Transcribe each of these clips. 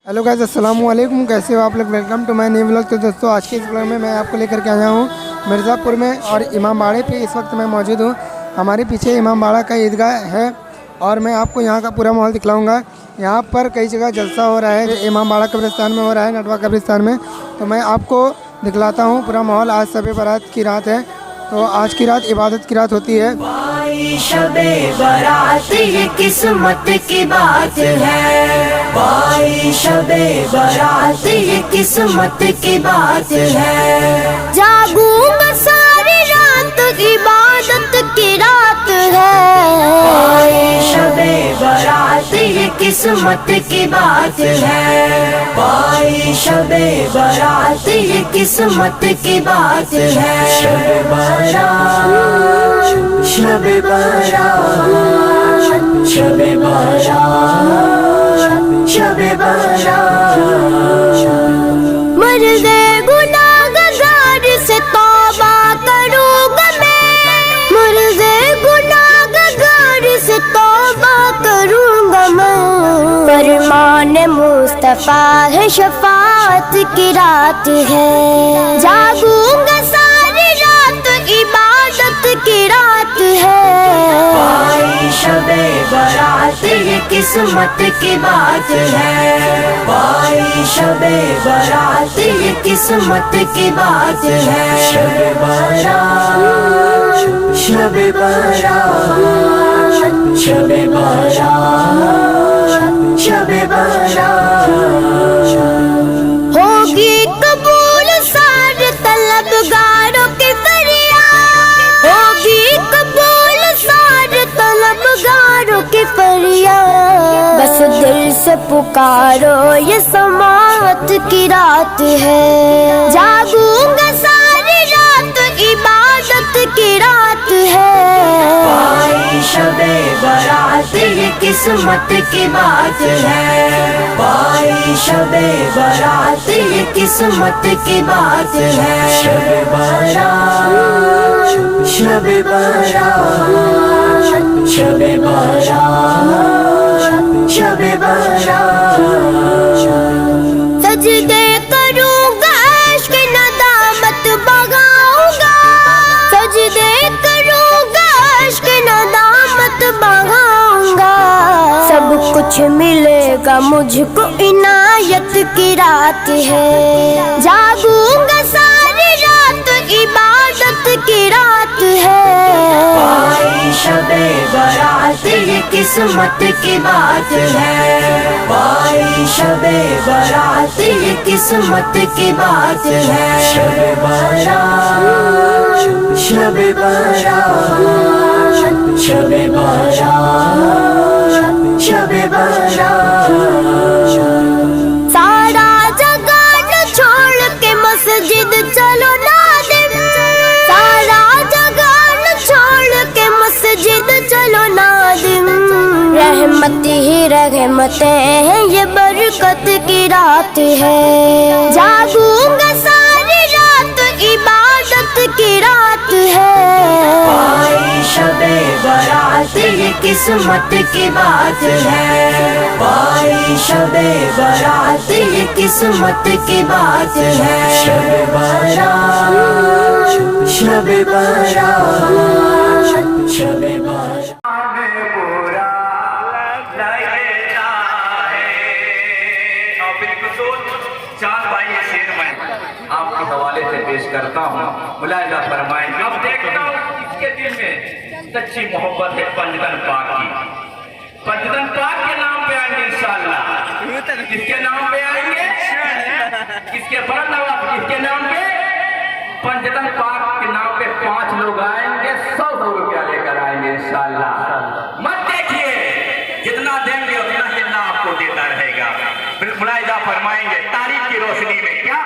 Hello guys, अस्सलाम वालेकुम। कैसे हो आप लोग? Welcome to my new vlog. तो दोस्तों, आज के इस व्लॉग में मैं आपको लेकर के आया हूँ मिर्ज़ापुर में और इमाम बाड़े पे इस वक्त मैं मौजूद हूँ। हमारे पीछे इमाम बाड़ा का ईदगाह है और मैं आपको यहाँ का पूरा माहौल दिखलाऊँगा। यहाँ पर कई जगह जलसा हो रहा है, इमाम बाड़ा कब्रिस्तान में हो रहा है, नटवा कब्रिस्तान में। तो मैं आपको दिखलाता हूँ पूरा माहौल। आज शब बारात की रात है, तो आज की रात इबादत की रात होती है। शबे बारात ये किस्मत की बात है, भाई शबे बारात ये किस्मत की बात है। जागूंगा सारी रात इबादत की रात है, भाई शबे बारात ये किस्मत की बात है, भाई शबे बारात ये किस्मत की बात है। शबे बारात, शबे बारात, शबे बारात, शबे बारात। मर गए गुनाहगार से तौबा करूँगा मैं, मर गए गुनाहगार से तौबा करूँगा मैं। फरमान मुस्तफा है, शफाअत की रात है। जागूंगा सारी रात इबादत की रात है, भाई शबे बारात ये किस्मत की बात है, भाई शबे बारात ये किस्मत की बात है। शबे बारात, शबे बारात, शबे बारात, शबे बारात। होगी कबूल सारे तलबगारों की फरियाद, होगी कबूल सारे तलबगारों की फरियाद। बस दिल से पुकारो ये समाअत की रात है। जागूंगा सारी रात इबादत की रात है, भाई शबे बारात ये किस्मत की बात है, भाई शबे बारात ये किस्मत की बात है। शबे बारात, शबे बारात, शबे बारात, शबे बारात। सजदे करूँगा, इश्क नदामत बगाऊंगा, सजदे करूँगा, इश्क नदामत बगाऊंगा। सब कुछ मिलेगा मुझको, इनायत की रात है। जागूंगा सारी रात इबादत की रात है, भाई शबे बारात ये किस्मत की बात है, भाई शबे बारात ये किस्मत की बात है। शबे बारात, शबे बारात, शबे बारात, शबे बारात। सारा जगान छोड़ के मस्जिद चलो नादिम, सारा जगान छोड़ के मस्जिद चलो नादिम। रहमत ही रहमतें हैं, ये बरकत की रात है। जागूंगा सारी रात इबादत की रात है, भाई शबे बारात ये किस्मत की बात है, भाई शबे बारात ये किस्मत की बात है। शबे बारात, शबे बारात, शबे बारात। चार भाई ये शेर मैं आपके हवाले से पेश करता हूँ, मुलाहिजा फरमाएंगे। अब देखता हूँ इसके दिल में सच्ची मोहब्बत है पंजतन पाक की। पंजतन पाक के नाम पे आएंगे इंशाअल्लाह। किसके नाम पे आएंगे? किसके फर्ज नवाब किसके नाम पे? पंजतन पाक के नाम पे 5 लोग आएंगे, 100 रुपया लेकर आएंगे इंशाअल्लाह। मत देखिए, जितना देंगे उतना जितना आपको देता रहेगा। मुलाहिजा फरमाएंगे तारीफ की रोशनी में क्या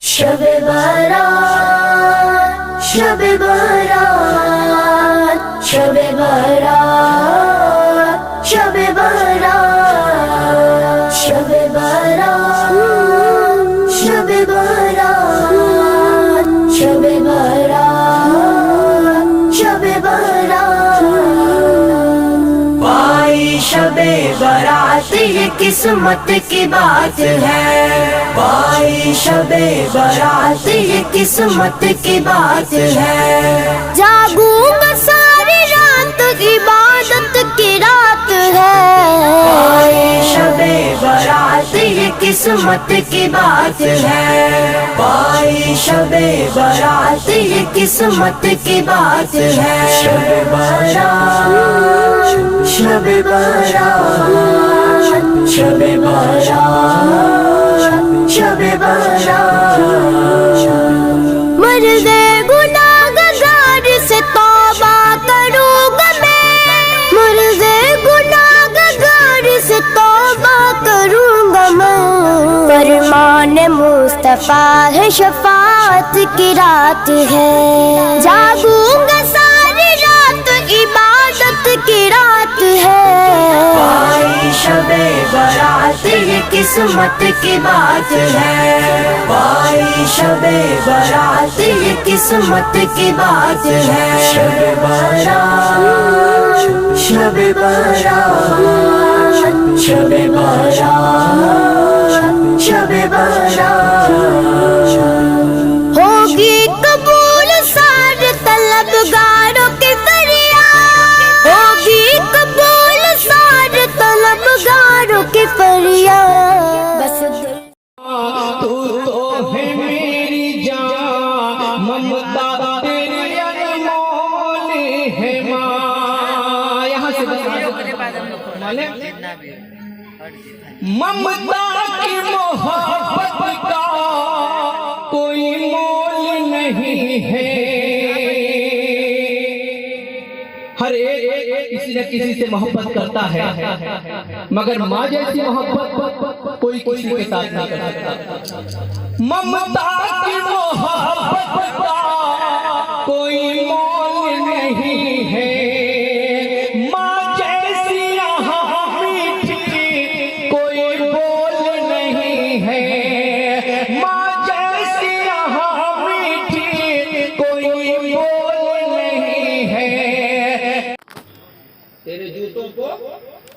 शबे बारात, शबे बारात, शबे बारात, शबे बारात, शबे बारात, शबे बारात, शबे बारात, शबे बारात। भाई शबे बारात बारात ये किस्मत की बात है, पाई शबे बारात ये किस्मत की बात है। जागूंगा सारी रात इबादत की रात है, पाई शबे बारात ये किस्मत की बात है, पाई शबे बारात ये किस्मत की बात है। शबे बारात, शबे बारात, शबे बारात, शबे बारात। मर्दे गुनाहगार से तौबा करूंगा मैं, मर्दे गुनाहगार से तौबा करूंगा मैं। फरमान मुस्तफा है शफाअत की रात है, जागूंगा सारी रात इबादत की रात है। पाई शबे बारात ये किस्मत की बात है, पाई शबे बारात ये किस्मत की बात है। शबे बारात, शबे बारात, शबे बारात, शबे बारात। होगी कबूल सारे तलबगारों की फरियाद, होगी कबूल सारे तलबगारों की फरियाद। बस तू तो है मेरी जान, ममता तेरी अनमोल है माँ। यहाँ से माने ममता की मोहब्बत का कोई मोल नहीं है। हर एक किसी न किसी से मोहब्बत करता है, मगर माँ जैसी मोहब्बत कोई किसी के साथ नहीं कर सकता। ममता की मोहब्बत का कोई मोल नहीं है, माँ जैसी यहाँ मीठी कोई बोल नहीं है, माँ जैसी यहाँ मीठी कोई बोल नहीं है। तेरे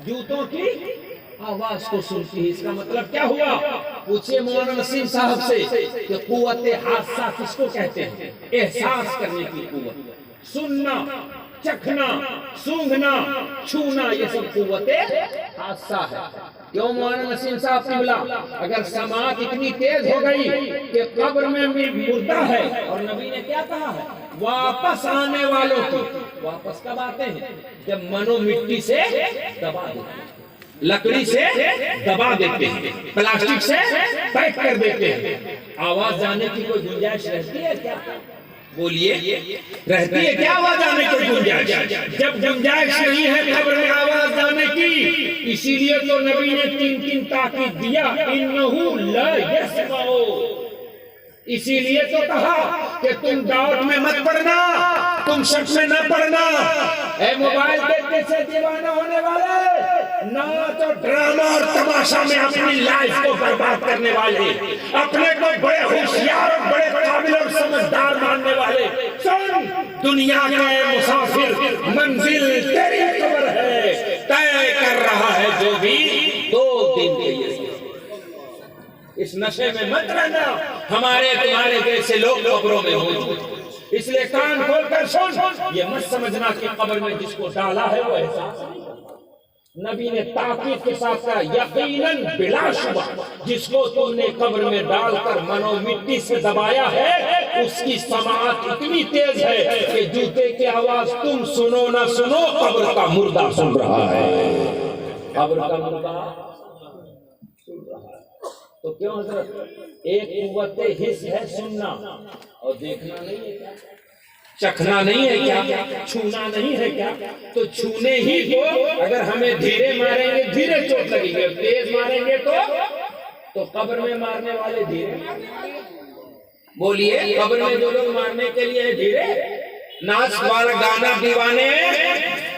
जूतों की आवाज को सुनती है। इसका मतलब क्या हुआ? पूछिए मौलाना नसीम साहब से कि कुव्वत हादसा किसको कहते हैं? एहसास करने की कुव्वत, सुनना, चखना, सूंघना, छूना, ये सब कुव्वत हादसा है। क्यों मौलाना नसीम साहब की बोला? अगर समात इतनी तेज हो गई कि कब्र में मुर्दा है, और नबी ने क्या कहा है? वापस आने वालों की, वापस कब आते हैं? जब मनो मिट्टी से दबा देते हैं, लकड़ी से दबा देते हैं, प्लास्टिक से पैक कर देते हैं। आवाज आने की कोई गुंजाइश रहती है क्या? बोलिए, रहती है क्या आवाज आने की गुंजाइश? जब गुंजाइश नहीं है कब्र में आवाज आने की, इसीलिए तो नबी ने 3 ताकीद दिया, इन्नहु ला यस्माउ। इसीलिए तो कहा कि तुम डाउट में मत पड़ना, तुम शक में न पड़ना। ए मोबाइल देखने से दीवाना होने वाले, नाच और ड्रामा और तमाशा में अपनी लाइफ को बर्बाद करने वाले, अपने को बड़े होशियार और बड़े काबिल और समझदार मानने वाले, सुन, दुनिया के मुसाफिर, मंजिल तेरी कब्र है, तय कर रहा है जो भी 2 दिन के लिए। इस नशे में मत रहना, हमारे तुम्हारे जैसे लोग कब्रों में मौजूद। इसलिए कान खोलकर सुन, ये मत समझना कि कब्र में जिसको डाला है वो एहसास नहीं करता। नबी ने ताकीद के साथ कहा, यकीनन बिलाशुबा जिसको तुमने कब्र में डालकर मनो मिट्टी से दबाया है, उसकी समाअत इतनी तेज है कि जूते की आवाज तुम सुनो ना सुनो, कब्र का मुर्दा सुन रहा है। कब्र का मुर्दा सुन रहा है। तो क्यों हजरत? एक कुव्वत हिस्स है सुनना और देखना नहीं है क्या? चखना नहीं है क्या? छूना नहीं है क्या? तो छूने ही को अगर हमें धीरे मारेंगे धीरे चोट लगेगी, तेज मारेंगे तो कब्र में मारने वाले धीरे। बोलिए, कब्र में जो लोग मारने के लिए धीरे, नाच वाला गाना दीवाने,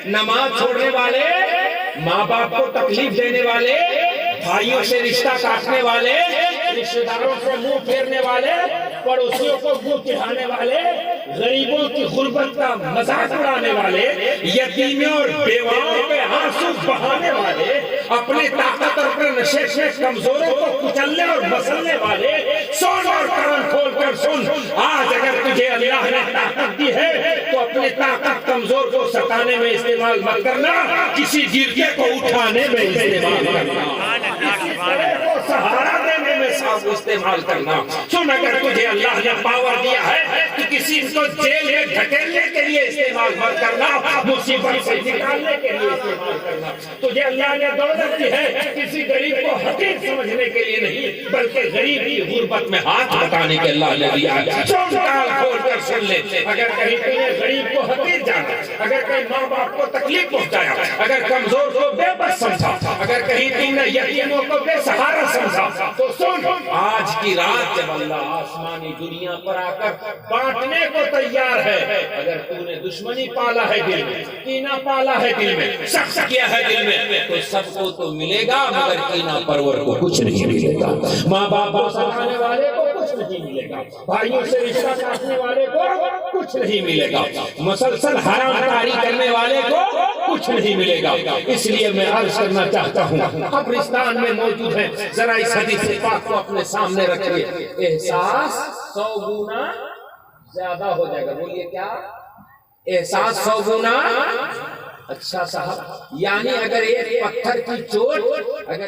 नमाज छोड़ने वाले, माँ बाप को तकलीफ देने वाले, भाइयों से रिश्ता काटने वाले, रिश्तेदारों से मुंह फेरने वाले, पड़ोसियों को मुंह चिढ़ाने वाले, गरीबों की गुर्बत का मजाक उड़ाने वाले, यतीमों और बेवाओं पे आंसू बहाने वाले, अपने ताकत और अपने नशे से कमजोरों को कुचलने और मसलने वाले, सुन और कान खोल कर सुन, आज अगर तुझे अल्लाह ने ताकत दी है तो अपने ताकत कमजोर को सताने में इस्तेमाल मत करना, किसी गिरते को उठाने में इस्तेमाल करना, किसी बड़े को सहारा देने में इस्तेमाल करना। सुन, अगर तुझे अल्लाह ने पावर दिया है तो किसी को जेल में ढकेलने के लिए इस्तेमाल मत करना, मुसीबत से निकालने के लिए इस्तेमाल करना। तुझे अल्लाह ने दौलत दी है किसी गरीब को हकीर समझने के लिए नहीं, बल्कि गरीब की गुर्बत में हाथ बटाने के अल्लाह ने दिया है। सुन, कान खोल कर सुन ले, अगर कहीं तुमने गरीब को हकीर जाना, अगर कहीं माँ बाप को तकलीफ पहुंचाया, अगर कमजोर को बेबस समझा, अगर कहीं तुमने यतीमों को बेसहारा समझा, तो सुन, आज की रात जब अल्लाह आसमानी दुनिया पर आकर बांटने को तैयार है, अगर तूने दुश्मनी पाला है दिल में, कीना पाला है दिल में, शक किया है दिल में, तो सबको तो मिलेगा मगर कीना परवर को कुछ नहीं मिलेगा, माँ बाप को सताने वाले को कुछ नहीं मिलेगा, भाइयों से रिश्ता काटने वाले को कुछ नहीं मिलेगा, मुसलसल हरामकारी करने वाले को कुछ नहीं मिलेगा। इसलिए मैं अर्ज करना चाहता हूँ, कब्रिस्तान में मौजूद है, जरा इस हदीस पाक को अपने सामने रखिए, एहसास 100 गुना ज्यादा हो जाएगा। बोलिए क्या? एहसास 100 गुना। अच्छा साहब, यानी अगर एक पत्थर की चोट अगर